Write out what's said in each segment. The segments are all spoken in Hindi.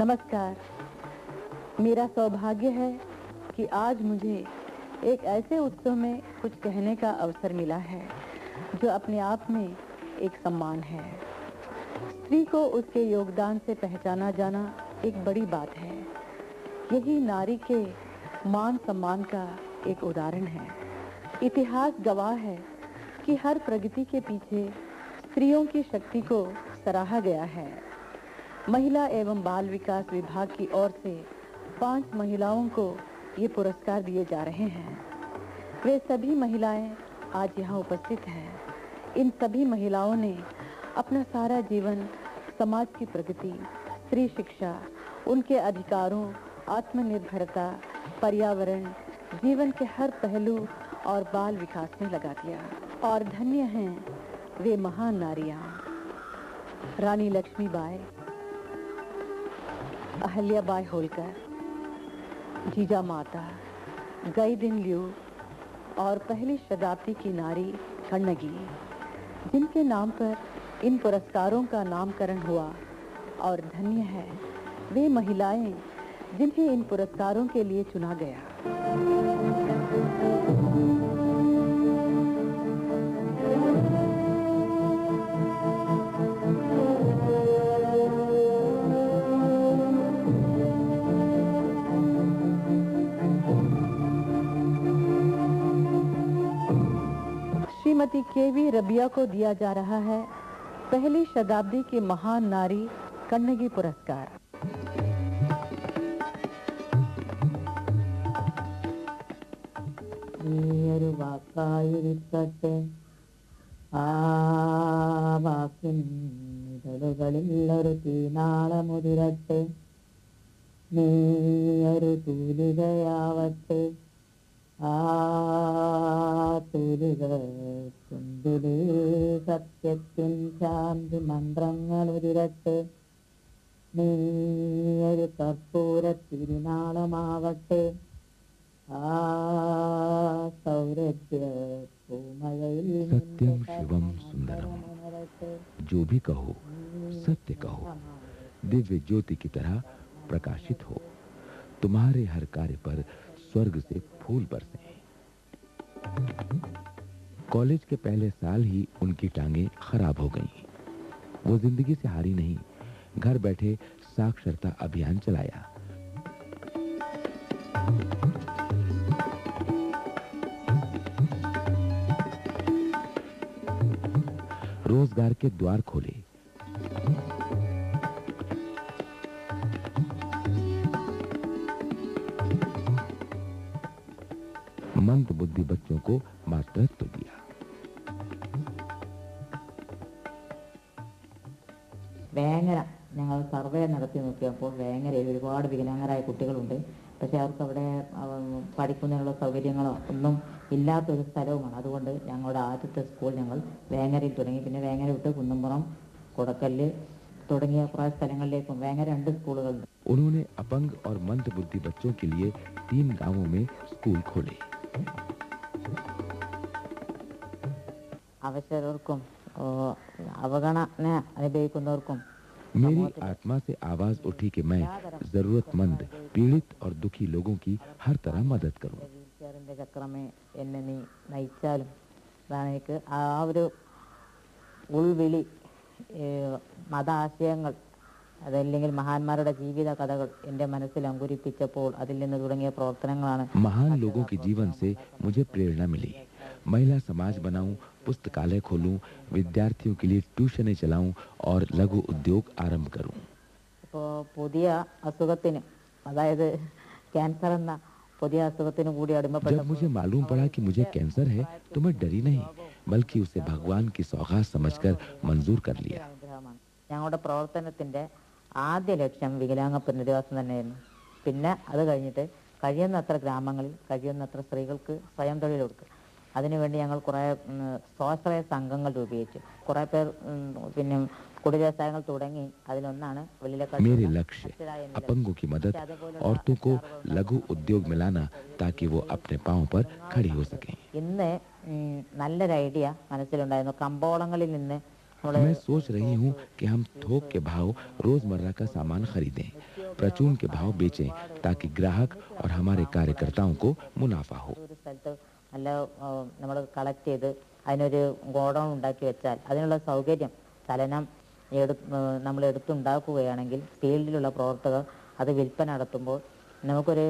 नमस्कार। मेरा सौभाग्य है कि आज मुझे एक ऐसे उत्सव में कुछ कहने का अवसर मिला है जो अपने आप में एक सम्मान है। स्त्री को उसके योगदान से पहचाना जाना एक बड़ी बात है। यही नारी के मान सम्मान का एक उदाहरण है। इतिहास गवाह है कि हर प्रगति के पीछे स्त्रियों की शक्ति को सराहा गया है। महिला एवं बाल विकास विभाग की ओर से 5 महिलाओं को ये पुरस्कार दिए जा रहे हैं। वे सभी महिलाएं आज यहाँ उपस्थित हैं। इन सभी महिलाओं ने अपना सारा जीवन समाज की प्रगति, स्त्री शिक्षा, उनके अधिकारों, आत्मनिर्भरता, पर्यावरण, जीवन के हर पहलू और बाल विकास में लगा दिया। और धन्य हैं वे महान नारियां, रानी लक्ष्मीबाई, अहल्याबाई होलकर, जीजामाता, गईदिनल्यू और पहली शताब्दी की नारी कन्नगी, जिनके नाम पर इन पुरस्कारों का नामकरण हुआ। और धन्य है वे महिलाएं जिन्हें इन पुरस्कारों के लिए चुना गया। श्रीमती केवी रबिया को दिया जा रहा है पहली शताब्दी की महान नारी कन्नगी पुरस्कार। സത്യത്തിൻ ശാന്തി മന്ത്രങ്ങൾ ഉതിരട്ടെ, നീയൊരു കർപ്പൂര തിരുനാളമാവട്ടെ, സൗരഭ്യ പൂമഴയിൽ सत्यम शिवम सुंदरम। जो भी कहो सत्य कहो, दिव्य ज्योति की तरह प्रकाशित हो। तुम्हारे हर कार्य पर स्वर्ग से फूल बरसे। कॉलेज के पहले साल ही उनकी टांगें खराब हो गईं। वो जिंदगी से हारी नहीं, घर बैठे साक्षरता अभियान चलाया। रोजगार के द्वार खोले। मंद बुद्धि बच्चों को मातृत्व दिया। വേങ്ങര ഞങ്ങൾ സർവേ നടത്തി നോക്കിയപ്പോൾ വേങ്ങരയിൽ ഒരുപാട് വികലാംഗരായ കുട്ടികളുണ്ട്. പക്ഷേ അവർക്ക് അവിടെ പഠിക്കുന്നതിനുള്ള സൗകര്യങ്ങളോ ഒന്നും ഇല്ലാത്തൊരു സ്ഥലവുമാണ്. അതുകൊണ്ട് ഞങ്ങളുടെ ആദ്യത്തെ സ്കൂൾ ഞങ്ങൾ വേങ്ങരയിൽ തുടങ്ങി. പിന്നെ വേങ്ങര വിട്ട് കുന്നംപുറം, കൊടക്കല്ല് തുടങ്ങിയ കുറേ സ്ഥലങ്ങളിലേക്കും വേങ്ങര 2 സ്കൂളുകളുണ്ട്. उन्होंने अपंग और मंद बुद्धि बच्चों के लिए 3 गांवों में स्कूल खोले। അവശർക്കും അവഗണന അനുഭവിക്കുന്നവർക്കും मेरी आत्मा से आवाज उठी कि मैं जरूरतमंद, पीड़ित और दुखी लोगों की हर तरह मदद करूं। വീൽചെയറിന്റെ ചക്രമേ എന്നെ നീ നയിച്ചാലും, അതാണ് എനിക്ക് ആ ഒരു ഉൾവിളി. മത ആശയങ്ങൾ അതല്ലെങ്കിൽ മഹാന്മാരുടെ ജീവിത കഥകൾ എൻ്റെ മനസ്സിൽ അങ്കുരിപ്പിച്ചപ്പോൾ അതിൽ നിന്ന് തുടങ്ങിയ പ്രവർത്തനങ്ങളാണ്. महान लोगों के जीवन से मुझे प्रेरणा मिली। महिला समाज बनाऊं, पुस्तकालय खोलूं, विद्यार्थियों के लिए ट्यूशनें चलाऊं और लघु उद्योग आरंभ करूं। ഇപ്പോൾ പുതിയ അസുഖത്തിന്, അതായത് ക്യാൻസർ എന്ന പുതിയ അസുഖത്തിന് കൂടി അടിമപ്പെട്ട जब मुझे मालूम पड़ा कि मुझे कैंसर है तो मैं डरी नहीं, बल्कि उसे भगवान की सौगात समझकर मंजूर कर लिया। ഞങ്ങളുടെ പ്രവർത്തനത്തിന്റെ ആദ്യ ലക്ഷ്യം വികലാംഗ പുനരധിവാസം തന്നെയായിരുന്നു. പിന്നെ അത് കഴിഞ്ഞിട്ട് കഴിയുന്നത്ര ഗ്രാമങ്ങളിൽ കഴിയുന്നത്ര സ്ത്രീകൾക്ക് സ്വയം തൊഴിൽ കൊടുക്കുക. അതിനുവേണ്ടി ഞങ്ങൾ കുറേ സ്വാശ്രയ സംഘങ്ങൾ രൂപീകരിച്ചു. കുറേ പേർ പിന്നെ കുടിവ്യവസായങ്ങൾ തുടങ്ങി. അതിലൊന്നാണ് मेरे लक्ष्य अपंगों की मदद, औरतों को लघु उद्योग में लाना ताकि वो अपने पांव पर खड़ी हो सकें। ഇന്ന് നല്ലൊരു ഐഡിയ മനസ്സിലുണ്ടായിരുന്നു. കമ്പോളങ്ങളിൽ നിന്ന് मैं सोच रही हूँ कि हम थोक के भाव रोजमर्रा का सामान खरीदें, प्रचून के भाव बेचें ताकि ग्राहक और हमारे कार्यकर्ताओं को मुनाफा हो। ഒരു സ്ഥലത്ത് നല്ല നമ്മൾ കളക്ട് ചെയ്ത് അതിനൊരു ഗോഡൗൺ ഉണ്ടാക്കി വെച്ചാൽ അതിനുള്ള സൗകര്യം ചലനം നമ്മൾ എടുത്തുണ്ടാക്കുകയാണെങ്കിൽ ഫീൽഡിലുള്ള പ്രവർത്തകർ അത് വിൽപ്പന നടത്തുമ്പോൾ നമുക്കൊരു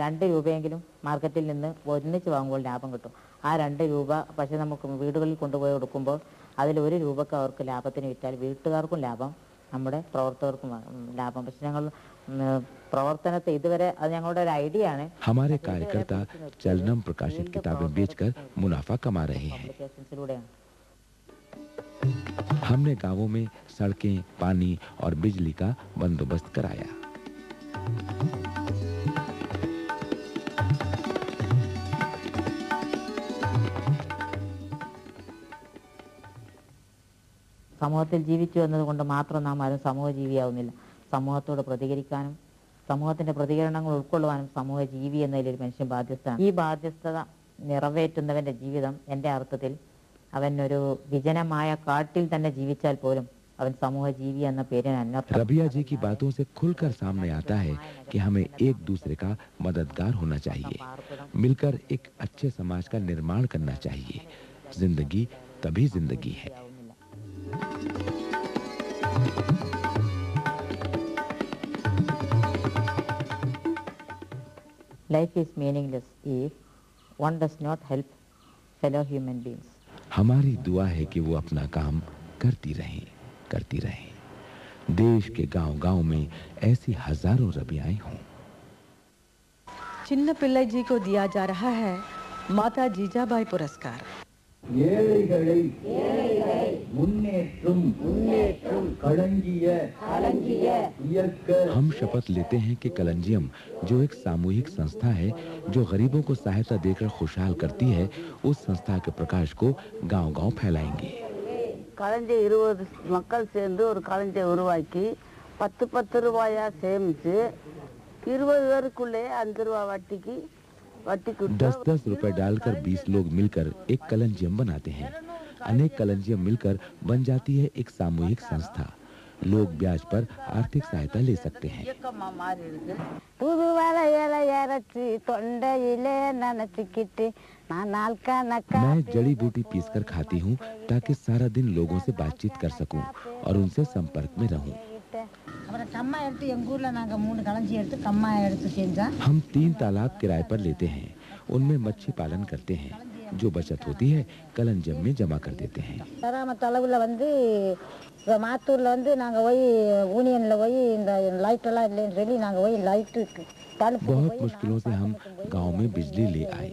2 രൂപയെങ്കിലും മാർക്കറ്റിൽ നിന്ന് ഒന്നിച്ച് വാങ്ങുമ്പോൾ ലാഭം കിട്ടും. ആ 2 രൂപ പക്ഷേ നമുക്ക് വീടുകളിൽ കൊണ്ടുപോയി കൊടുക്കുമ്പോൾ അതിൽ 1 രൂപക്ക് അവർക്ക് ലാഭത്തിന് വിറ്റാൽ വീട്ടുകാർക്കും ലാഭം, നമ്മുടെ പ്രവർത്തകർക്കും ലാഭം. പക്ഷെ ഞങ്ങൾ प्रवर्तनते इधरे അത് ഞങ്ങളുടെ ഒരു ഐഡിയ ആണ്. हमारे कार्यकर्ता चलनम प्रकाशित किताबें बेचकर मुनाफा कमा रहे हैं। हमने गांवों में सड़कें, पानी और बिजली का बंदोबस्त कराया। സമൂഹത്തിൽ ജീവിച്ചു എന്നതുകൊണ്ട് മാത്രം നാം ആരും സമൂഹജീവിയാവുന്നില്ല. സമൂഹത്തോട് പ്രതികരിക്കാനും സമൂഹത്തിന്റെ പ്രതികരണങ്ങൾ ഉൾക്കൊള്ളുവാനും സമൂഹ ജീവി എന്നതിലൊരു മനുഷ്യൻ ബാധ്യസ്ഥനാണ്. ഈ ബാധ്യസ്ഥത നിറവേറ്റുന്നവന്റെ ജീവിതം എൻ്റെ അർത്ഥത്തിൽ അവൻ ഒരു വിജനമായ കാട്ടിൽ തന്നെ ജീവിച്ചാൽ പോലും അവൻ സമൂह जीवी എന്ന പേരിന് അന്വർത്ഥം. रबिया जी की बातों से खुलकर सामने आता है कि हमें एक दूसरे का मददगार होना चाहिए, मिलकर एक अच्छे समाज का निर्माण करना चाहिए। जिंदगी तभी जिंदगी है। Life is meaningless if one does not help fellow human beings. हमारी दुआ है कि वो अपना काम करती रहें। देश के गांव-गांव में ऐसी हजारों रबियाएं हों। चिन्न पिल्लई जी को दिया जा रहा है माता जीजाबाई पुरस्कार। ஏழைகளை முன்னேற்றும் களஞ்சிய இயக்க। हम शपथ लेते हैं कि कलंजियम, जो एक सामूहिक संस्था है जो गरीबों को सहायता देकर खुशहाल करती है, उस संस्था के प्रकाश को गांव-गांव फैलाएंगे। களஞ்சியம் 20 மக்கள் சேர்ந்து ஒரு களஞ்சியம் உருவாக்கி 10 ரூபாயா சேமிச்சு 20 பேருக்குள்ளே 5 ரூபாய் வட்டிக்கு 10 रुपए डालकर 20 लोग मिलकर एक कलंजियम बनाते हैं। अनेक कलंजियम मिलकर बन जाती है एक सामूहिक संस्था। लोग ब्याज पर आर्थिक सहायता ले सकते हैं। मैं जड़ी बूटी पीसकर खाती हूँ ताकि सारा दिन लोगों से बातचीत कर सकूं और उनसे संपर्क में रहूं। हम 3 तालाब किराए पर लेते हैं, उनमें मच्छी पालन करते हैं। जो बचत होती है कलंजियम में जमा कर देते हैं। बहुत मुश्किलों से हम गांव में बिजली ले आए।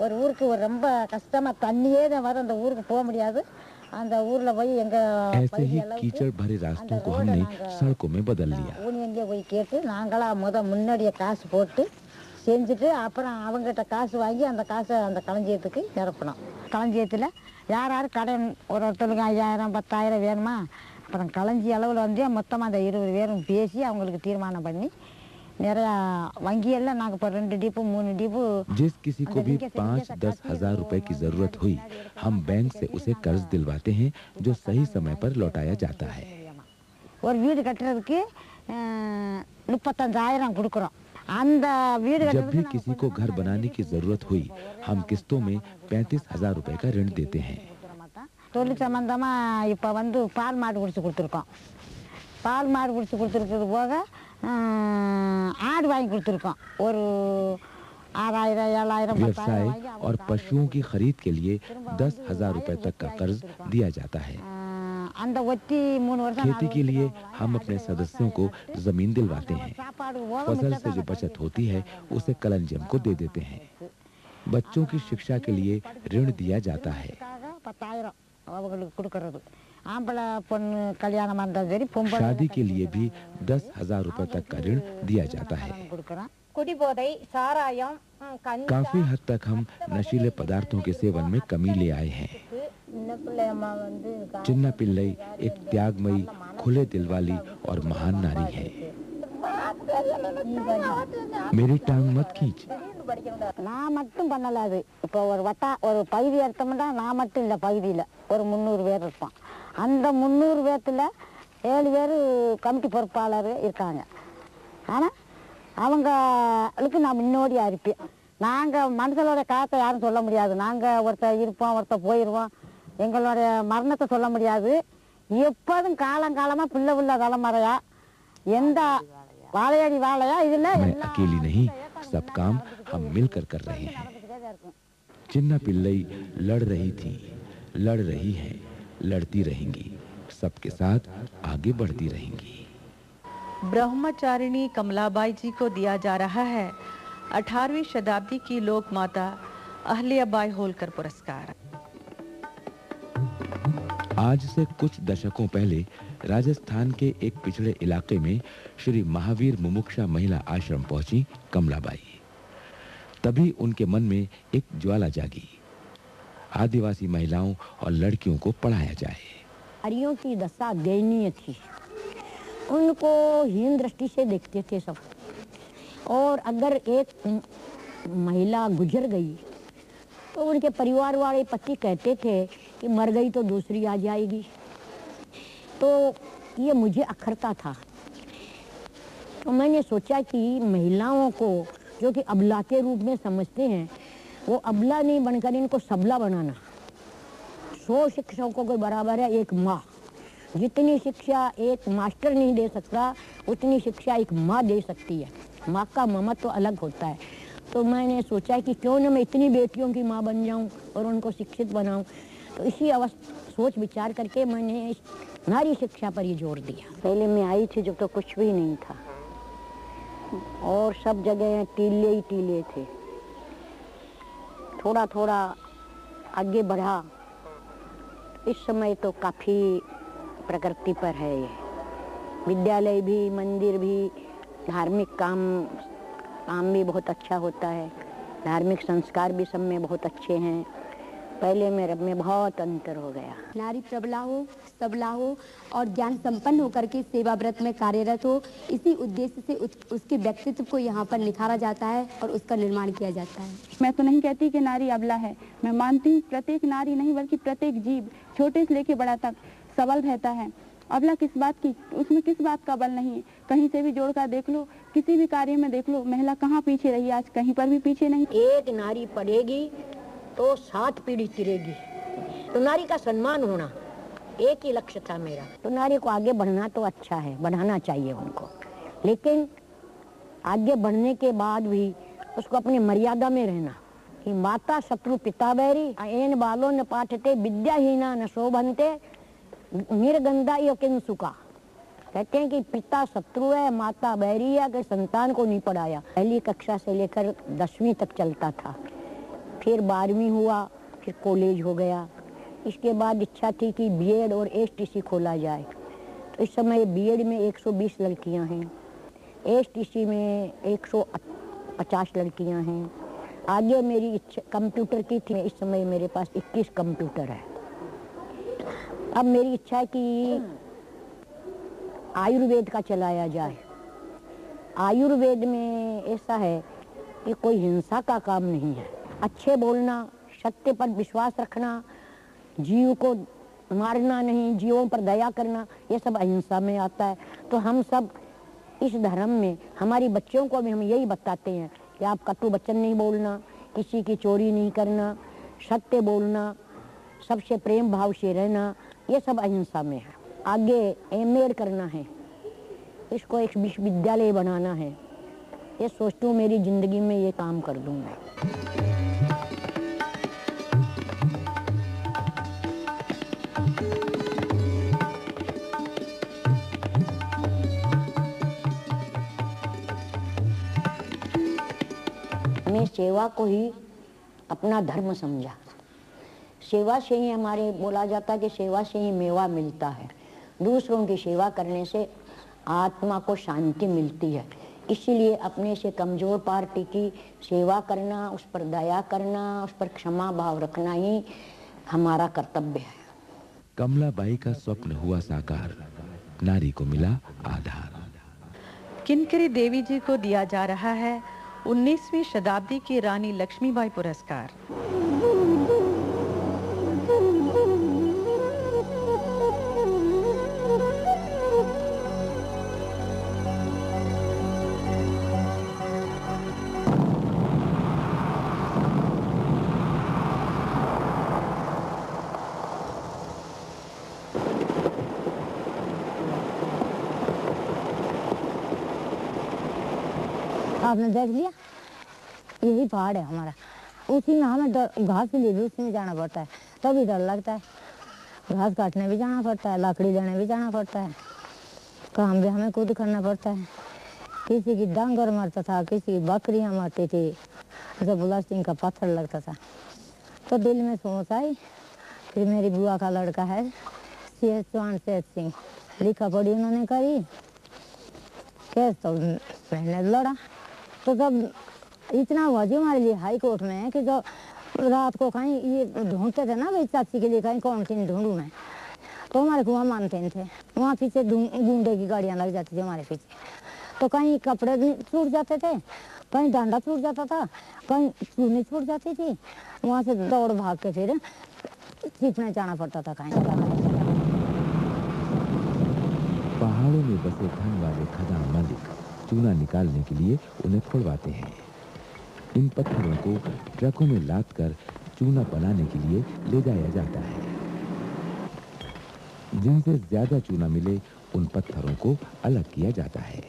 ஒரு ஊருக்கு ஒரு ரொம்ப கஷ்டமா தண்ணியே தான் வர அந்த ஊருக்கு போக முடியாது. அந்த ஊர்ல போய் எங்க ऐसे ही कीचड़ भरे रास्तों को हमने सड़कों में बदल लिया। யூனியன்ல போய் கேட்டு நாங்களா முன்னாடியே காசு போட்டு செஞ்சுட்டு அப்புறம் அவங்ககிட்ட காசு வாங்கி அந்த காசை அந்த களஞ்சியத்துக்கு நிரப்பணும். களஞ்சியத்துல யார் யார் கடன் ஒருத்தருக்கு 5000 10,000 வேணுமா, அப்புறம் களஞ்சி அளவில் வந்து மொத்தமாக அந்த 20 பேரும் பேசி அவங்களுக்கு தீர்மானம் பண்ணி जिस किसी को भी 5-10 हजार रुपए की जरूरत हुई, हम बैंक से उसे कर्ज दिलवाते हैं जो सही समय पर लौटाया जाता है। और வீடு கட்டறதுக்கு 35000 கொடுக்கிறோம். जब भी किसी को घर बनाने की जरूरत हुई, हम किस्तों में 35,000 रुपए का ऋण देते हैं। தொழில் சம்பந்தமா இப்ப வந்து பால் மாடு குடிச்சு கொடுத்துருக்கோம். பால் மாடு குடிச்சு கொடுத்துருக்கிறது போக आड़ वाई और 6000 व्यवसाय और पशुओं की खरीद के लिए 10,000 रुपए तक का कर्ज दिया जाता है। खेती के लिए हम अपने सदस्यों को जमीन दिलवाते हैं। फसल से जो बचत होती है उसे कलंजियम को दे देते हैं। बच्चों की शिक्षा के लिए ऋण दिया जाता है। शादी के लिए भी 10,000 रुपए तक का ऋण दिया जाता है। काफी हद तक हम नशीले पदार्थों के सेवन में कमी ले आए हैं। चिन्ना पिल्लई एक त्यागमयी, खुले दिल वाली और महान नारी है। मेरी टांग मत खींच, நான் மட்டும் பண்ணல. அது இப்போ ஒரு பகுதி எடுத்தோம்னா நான் மட்டும் இல்லை, பகுதியில் ஒரு 300 பேர் இருப்பான். அந்த 300 பேர்த்தில் 7 பேர் கமிட்டி பொறுப்பாளர் இருக்காங்க. ஆனால் அவங்களுக்கு நான் முன்னோடியாக இருப்பேன். நாங்கள் மனுஷனோட காலத்தை யாரும் சொல்ல முடியாது. நாங்கள் ஒருத்தர் இருப்போம், ஒருத்தர் போயிடுவோம். எங்களுடைய மரணத்தை சொல்ல முடியாது. எப்போதும் காலங்காலமாக பிள்ளை தலைமுறையா எந்த வாழையடி வாழையா இதில் मैं अकेली नहीं, सब काम हम मिलकर कर रहे हैं। चिन्ना पिल्लई लड़ रही थी, लड़ रही है, लड़ती रहेंगी, सबके साथ आगे बढ़ती रहेंगी। ब्रह्मचारिणी कमलाबाई जी को दिया जा रहा है 18वीं शताब्दी की लोक माता अहल्याबाई होलकर पुरस्कार। आज से कुछ दशकों पहले राजस्थान के एक पिछड़े इलाके में श्री महावीर मुमुक्षा महिला आश्रम पहुंची कमलाबाई। तभी उनके मन में एक ज्वाला जागी, आदिवासी महिलाओं और लड़कियों को पढ़ाया जाए। नारियों की दशा दयनीय थी, उनको हीन दृष्टि से देखते थे सब। और अगर एक महिला गुजर गई तो उनके परिवार वाले पति कहते थे कि मर गई तो दूसरी आ जाएगी। तो ये मुझे अखरता था। तो मैंने सोचा कि महिलाओं को जो कि अबला के रूप में समझते हैं, वो अबला नहीं बनकर इनको सबला बनाना। 100 शिक्षकों के बराबर है एक माँ। जितनी शिक्षा एक मास्टर नहीं दे सकता, उतनी शिक्षा एक माँ दे सकती है। माँ का ममत्व तो अलग होता है। तो मैंने सोचा कि क्यों न मैं इतनी बेटियों की माँ बन जाऊं और उनको शिक्षित बनाऊं। तो इसी सोच विचार करके मैंने नारी शिक्षा पर ही जोर दिया। पहले मैं आई थी जब तो कुछ भी नहीं था और सब जगह टीले ही टीले थे। थोड़ा थोड़ा आगे बढ़ा। इस समय तो काफ़ी प्रगति पर है ये। विद्यालय भी, मंदिर भी, धार्मिक काम भी बहुत अच्छा होता है। धार्मिक संस्कार भी सब में बहुत अच्छे हैं। पहले मेरे में बहुत अंतर हो गया। नारी प्रबला हो, सबला हो और ज्ञान संपन्न होकर के सेवा व्रत में कार्यरत हो, इसी उद्देश्य से उसके व्यक्तित्व को यहाँ पर निखारा जाता है और उसका निर्माण किया जाता है। मैं तो नहीं कहती कि नारी अबला है। मैं मानती हूँ प्रत्येक नारी नहीं बल्कि प्रत्येक जीव छोटे से लेके बड़ा तक सबल रहता है। अबला किस बात की, उसमें किस बात का बल नहीं है। कहीं से भी जोड़ कर देख लो, किसी भी कार्य में देख लो, महिला कहाँ पीछे रही, आज कहीं पर भी पीछे नहीं। एक नारी पढ़ेगी तो 7 पीढ़ी तिरेगी। तो नारी का सम्मान होना एक ही लक्ष्य था मेरा। तो नारी को आगे बढ़ना तो अच्छा है, बढ़ाना चाहिए उनको, लेकिन आगे बढ़ने के बाद भी उसको अपनी मर्यादा में रहना। कि माता शत्रु पिता बैरी, एन बालों न पाठते विद्याहीना न शोभनते निर्गंधा यो किंसुका। कहते हैं कि पिता शत्रु है, माता बैरी है, अगर संतान को नहीं पढ़ाया। पहली कक्षा से लेकर 10वीं तक चलता था, फिर 12वीं हुआ, फिर कॉलेज हो गया। इसके बाद इच्छा थी कि बीएड और एसटीसी खोला जाए। तो इस समय बीएड में 120 लड़कियां हैं, एसटीसी में 150 लड़कियां हैं। आगे मेरी इच्छा कंप्यूटर की थी। इस समय मेरे पास 21 कंप्यूटर है। अब मेरी इच्छा है कि आयुर्वेद का चलाया जाए। आयुर्वेद में ऐसा है कि कोई हिंसा का काम नहीं है। अच्छे बोलना, सत्य पर विश्वास रखना, जीव को मारना नहीं, जीवों पर दया करना, ये सब अहिंसा में आता है। तो हम सब इस धर्म में हमारी बच्चों को भी हम यही बताते हैं कि आप कटु वचन नहीं बोलना, किसी की चोरी नहीं करना, सत्य बोलना, सबसे प्रेम भाव से रहना, ये सब अहिंसा में है। आगे एमएड करना है, इसको एक विश्वविद्यालय बनाना है। ये सोचती हूँ मेरी जिंदगी में ये काम कर दूँ मैं। मैं सेवा को ही अपना धर्म समझा। सेवा से ही हमारे बोला जाता है कि सेवा से ही मेवा मिलता है। दूसरों की सेवा करने से आत्मा को शांति मिलती है। इसीलिए अपने से कमजोर पार्टी की सेवा करना, उस पर दया करना, उस पर क्षमा भाव रखना ही हमारा कर्तव्य है। कमलाबाई का स्वप्न हुआ साकार, नारी को मिला आधार। किनकरी देवी जी को दिया जा रहा है 19वीं शताब्दी की रानी लक्ष्मीबाई पुरस्कार। आपने देख लिया, यही पहाड़ है हमारा। उसी में हमें घास के लिए भी उसी में जाना पड़ता है, तभी डर लगता है। घास काटने भी जाना पड़ता है, लकड़ी लेने भी जाना पड़ता है, काम भी हमें खुद करना पड़ता है। किसी की डांगर मरता था, किसी की बकरियां मरती थी जब ब्लास्टिंग का पत्थर लगता था। तो दिल में सोच आई, फिर मेरी बुआ का लड़का है CS चौहान सेठ सिंह, लिखा पढ़ी उन्होंने करी, केस तो मैंने लड़ा। तो जब इतना हुआ जी हमारे लिए हाई कोर्ट में कि जो रात को कहीं ये ढूंढते थे ना भाई चाची के लिए कहीं कौन सी ढूंढूं मैं, तो हमारे को वहाँ मानते नहीं थे। वहाँ पीछे गुंडे की गाड़ियाँ लग जाती थी हमारे पीछे, तो कहीं कपड़े छूट जाते थे, कहीं डांडा छूट जाता था, कहीं चूनी छूट जाती थी। वहाँ से दौड़ भाग के फिर छिपने जाना पड़ता था कहीं। पहाड़ों में बसे धन वाले खदान मालिक चूना निकालने के लिए उन्हें खुलवाते हैं। इन पत्थरों को ट्रकों में लादकर चूना बनाने के लिए ले जाया जाता है। जिनसे ज्यादा चूना मिले उन पत्थरों को अलग किया जाता है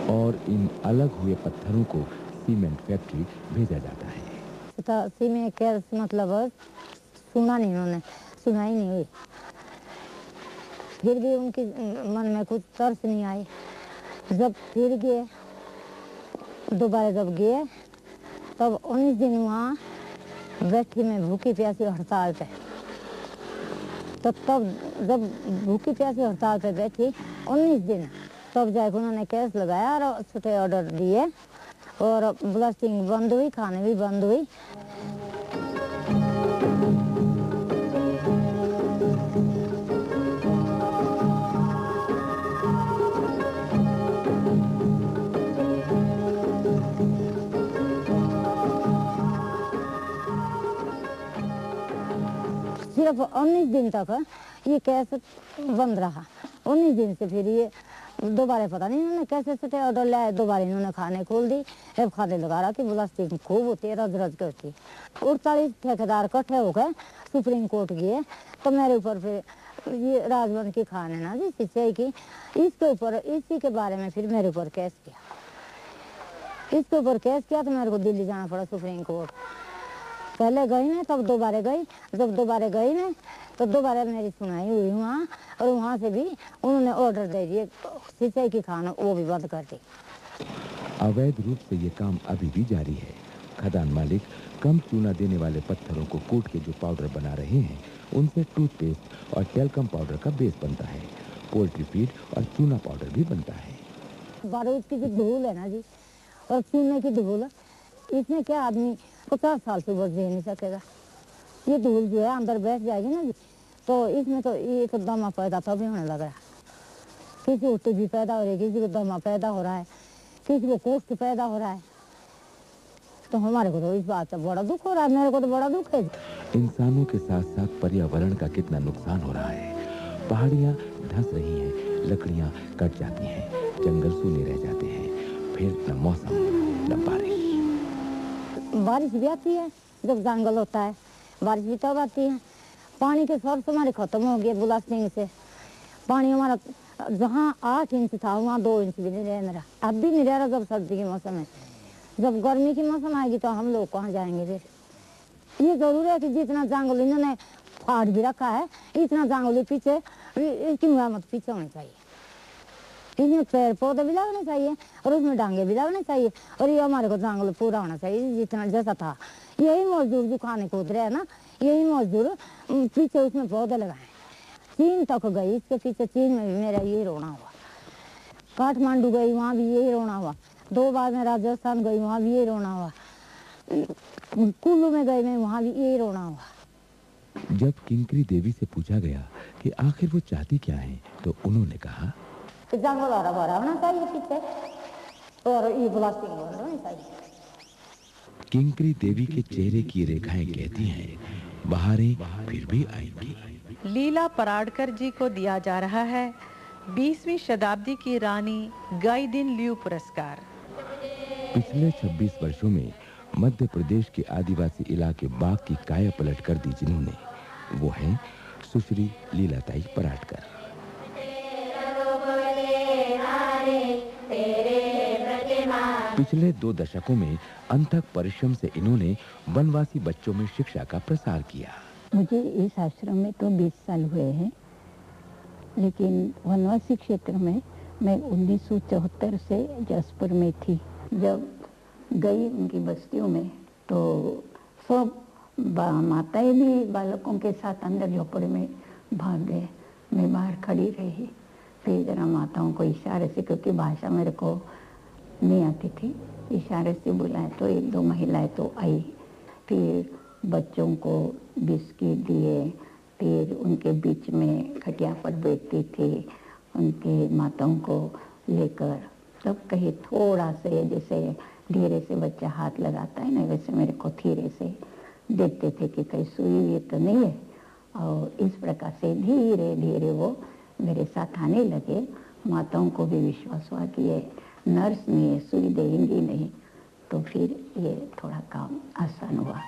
और इन अलग हुए पत्थरों को सीमेंट फैक्ट्री भेजा जाता है। तो सीमेंट के मतलब सुना नहीं, उन्होंने सुना ही नहीं हुई। फिर भी उनके मन में कुछ तरस नहीं आई। जब फिर गए, दोबारा जब गए, तब 19 दिन वहाँ बैठी मैं भूखी प्यासी हड़ताल पे। तब जब भूखी प्यासी हड़ताल पे बैठी 19 दिन, तब जाकर उन्होंने केस लगाया और छुट्टे ऑर्डर दिए और ब्लास्टिंग बंद हुई, खाने भी बंद हुई। सिर्फ 19 दिन तक ये केस बंद रहा। 19 दिन से फिर ये दोबारा पता नहीं इन्होंने कैसे छुट्टे ऑर्डर लाए, दोबारा इन्होंने खाने खोल दी। अब खाने लगा रहा कि ब्लास्टिंग खूब होती है, रज रज के होती है। 48 ठेकेदार इकट्ठे हो गए, सुप्रीम कोर्ट गए, तो मेरे ऊपर फिर ये राजवंश की खान है ना जी सिंचाई की, इसके ऊपर इसी के बारे में फिर मेरे ऊपर केस किया। इसके ऊपर केस किया तो मेरे को दिल्ली जाना पड़ा सुप्रीम कोर्ट। पहले गई मैं, तब दोबारा गई। जब दोबारा गई मैं तो दोबारा मेरी सुनाई हुई वहाँ, और वहाँ से भी उन्होंने ऑर्डर दे दिए सिंचाई की खान वो भी बंद कर दी। अवैध रूप से ये काम अभी भी जारी है। खदान मालिक कम चूना देने वाले पत्थरों को कूट के जो पाउडर बना रहे हैं, उनसे टूथपेस्ट और टेल्कम पाउडर का बेस बनता है। पोल्ट्री फीड और चूना पाउडर भी बनता है। बारूद की जो धूल है ना जी, और चूने की धूल, इसमें क्या आदमी 50 साल से बच नहीं सकेगा। ये धूल जो है अंदर बैठ जाएगी ना जी, तो इसमें तो ये तो दमा पैदा तभी होने लग रहा है। किसी को टीबी पैदा हो रही है, किसी को दमा पैदा हो रहा है, किसी को कुष्ठ पैदा हो रहा है। तो हमारे को तो इस बात का बड़ा दुख हो रहा है, मेरे को तो बड़ा दुख है। इंसानों के साथ साथ पर्यावरण का कितना नुकसान हो रहा है। पहाड़ियाँ धंस रही हैं, लकड़ियाँ कट जाती हैं, जंगल सूने रह जाते हैं, फिर न मौसम न बारिश। बारिश भी आती है जब जंगल होता है, बारिश भी तब आती है। पानी के सोर्स हमारे खत्म हो गए ब्लास्टिंग से। पानी हमारा जहाँ 8 इंच था वहाँ 2 इंच भी नहीं रह रहा, अब भी नहीं रह रहा। जब सर्दी के मौसम है, जब गर्मी की मौसम आएगी तो हम लोग कहाँ जाएंगे फिर। ये जरूर है कि जितना जंगल इन्होंने फाड़ भी रखा है, इतना जंगल पीछे इसकी मरम्मत पीछे होनी चाहिए। इसमें पेड़ पौधे भी लगने चाहिए और उसमें डांगे भी लगने चाहिए, और ये हमारे को जंगल पूरा होना चाहिए जितना जैसा था। यही मजदूर जो खाने को उतरे है ना, यही मजदूर पीछे उसमें पौधे लगाए। चीन तक गई, इसके पीछे चीन में भी मेरा यही रोना हुआ। काठमांडू गई, वहाँ भी यही रोना हुआ। 2 बार मैं राजस्थान गई, वहाँ भी यही रोना हुआ। कुल्लू में गई मैं, वहाँ भी यही रोना हुआ। जब किंकरी देवी से पूछा गया कि आखिर वो चाहती क्या है, तो उन्होंने कहा जंगल हरा भरा होना चाहिए पीछे, और ये ब्लास्टिंग हो रहा है सारी। किंकरी देवी के चेहरे की रेखाएं कहती हैं, बहारें फिर भी आएंगी। लीला पराडकर जी को दिया जा रहा है 20वीं शताब्दी की रानी गाइदिन लियू पुरस्कार। पिछले 26 वर्षों में मध्य प्रदेश के आदिवासी इलाके बाघ की काया पलट कर दी जिन्होंने, वो हैं सुश्री लीलाताई पराडकर। पिछले 2 दशकों में अथक परिश्रम से इन्होंने वनवासी बच्चों में शिक्षा का प्रसार किया। मुझे इस आश्रम में तो 20 साल हुए हैं, लेकिन वनवासी क्षेत्र में मैं 1974 से जसपुर में थी। जब गई उनकी बस्तियों में तो सब माताएं भी बालकों के साथ अंदर झोपड़े में भाग गए। मैं बाहर खड़ी रही, फिर जरा माताओं को इशारे से, क्योंकि भाषा मेरे को नहीं आती थी, इशारे से बुलाए तो 1-2 महिलाएं तो आई। फिर बच्चों को बिस्किट दिए, फिर उनके बीच में खटिया पर बैठती थी, उनके माताओं को लेकर तब कहीं थोड़ा से, जैसे धीरे से बच्चा हाथ लगाता है ना, वैसे मेरे को धीरे से देखते थे कि कहीं सुई हुई तो नहीं है, और इस प्रकार से धीरे धीरे वो मेरे साथ आने लगे। माताओं को भी विश्वास हुआ कि ये नर्स नहीं है, सुई देंगी नहीं, तो फिर ये थोड़ा काम आसान हुआ।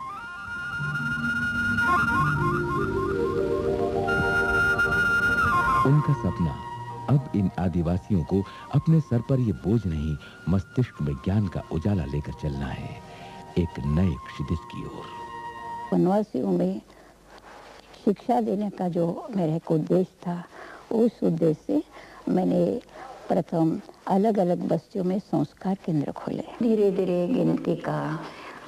उनका सपना अब इन आदिवासियों को अपने सर पर ये बोझ नहीं, मस्तिष्क में ज्ञान का उजाला लेकर चलना है, एक नए क्षितिज की ओर। वनवासियों में शिक्षा देने का जो मेरे को उद्देश्य था, उस उद्देश्य से मैंने प्रथम अलग अलग बस्तियों में संस्कार केंद्र खोले। धीरे धीरे गिनती का,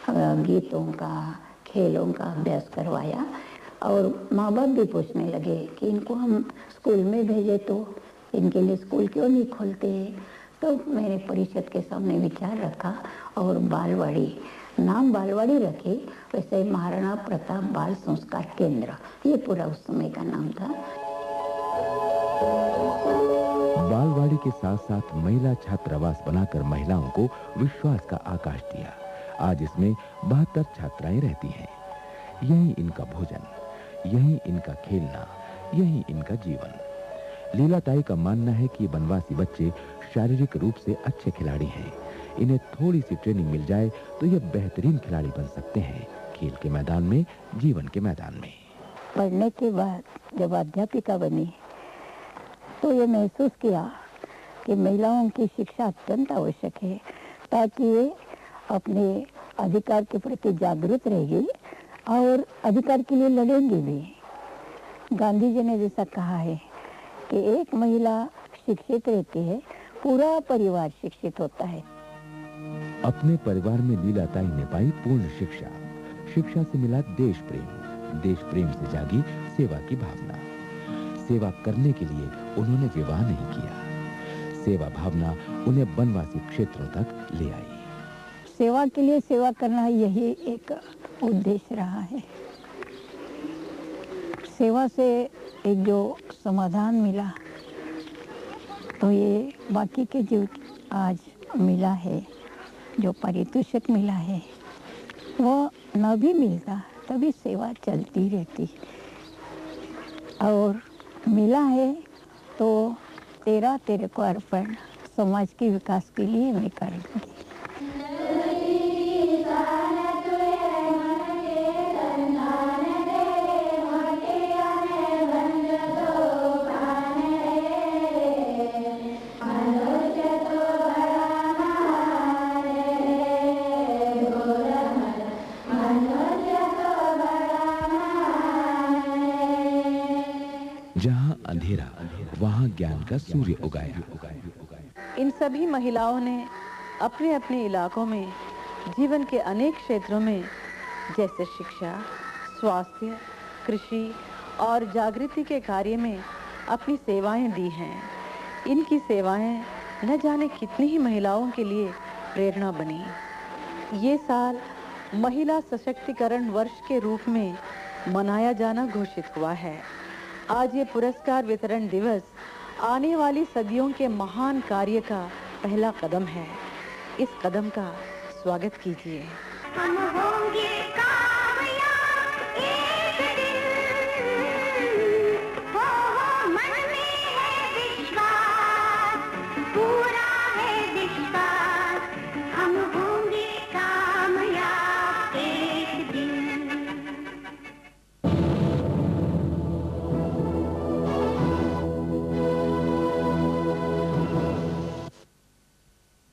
गीतों का, खेलों का अभ्यास करवाया, और माँ बाप भी पूछने लगे कि इनको हम स्कूल में भेजे तो इनके लिए स्कूल क्यों नहीं खोलते। तो मैंने परिषद के सामने विचार रखा और बालवाड़ी, नाम बालवाड़ी रखे, वैसे महाराणा प्रताप बाल संस्कार केंद्र, ये पूरा उस समय का नाम था। बालवाड़ी के साथ साथ महिला छात्रावास बनाकर महिलाओं को विश्वास का आकाश दिया। आज इसमें 72 छात्राएं रहती हैं। यही इनका भोजन, यही इनका खेलना, यही इनका जीवन। लीलाताई का मानना है कि वनवासी बच्चे शारीरिक रूप से अच्छे खिलाड़ी हैं। इन्हें थोड़ी सी ट्रेनिंग मिल जाए तो ये बेहतरीन खिलाड़ी बन सकते हैं, खेल के मैदान में, जीवन के मैदान में। पढ़ने के बाद जब अध्यापिका बनी तो ये महसूस किया कि महिलाओं की शिक्षा अत्यंत आवश्यक है, ताकि वे अपने अधिकार के प्रति जागरूक रहेगी और अधिकार के लिए लड़ेंगी भी। गांधी जी ने जैसा कहा है कि एक महिला शिक्षित रहती है, पूरा परिवार शिक्षित होता है। अपने परिवार में लीलाताई ने पाई पूर्ण शिक्षा। शिक्षा से मिला देश प्रेम, देश प्रेम से जागी सेवा की भावना। सेवा करने के लिए उन्होंने विवाह नहीं किया। सेवा भावना उन्हें वनवासी क्षेत्रों तक ले आई। सेवा के लिए सेवा करना, यही एक उद्देश्य रहा है। सेवा से एक जो समाधान मिला, तो ये बाकी के जो आज मिला है, जो पारितोषिक मिला है, वो न भी मिलता तभी सेवा चलती रहती। और मिला है तो तेरे को अर्पण, समाज के विकास के लिए मैं करूँगी। जहां अंधेरा वहां ज्ञान का सूर्य उगाया। इन सभी महिलाओं ने अपने अपने इलाकों में जीवन के अनेक क्षेत्रों में, जैसे शिक्षा, स्वास्थ्य, कृषि और जागृति के कार्य में अपनी सेवाएं दी हैं। इनकी सेवाएं न जाने कितनी ही महिलाओं के लिए प्रेरणा बनी। ये साल महिला सशक्तिकरण वर्ष के रूप में मनाया जाना घोषित हुआ है। आज ये पुरस्कार वितरण दिवस आने वाली सदियों के महान कार्य का पहला कदम है। इस कदम का स्वागत कीजिए। हम होंगे कामयाब एक दिन, हो मन में है विश्वास, पूरा है विश्वास।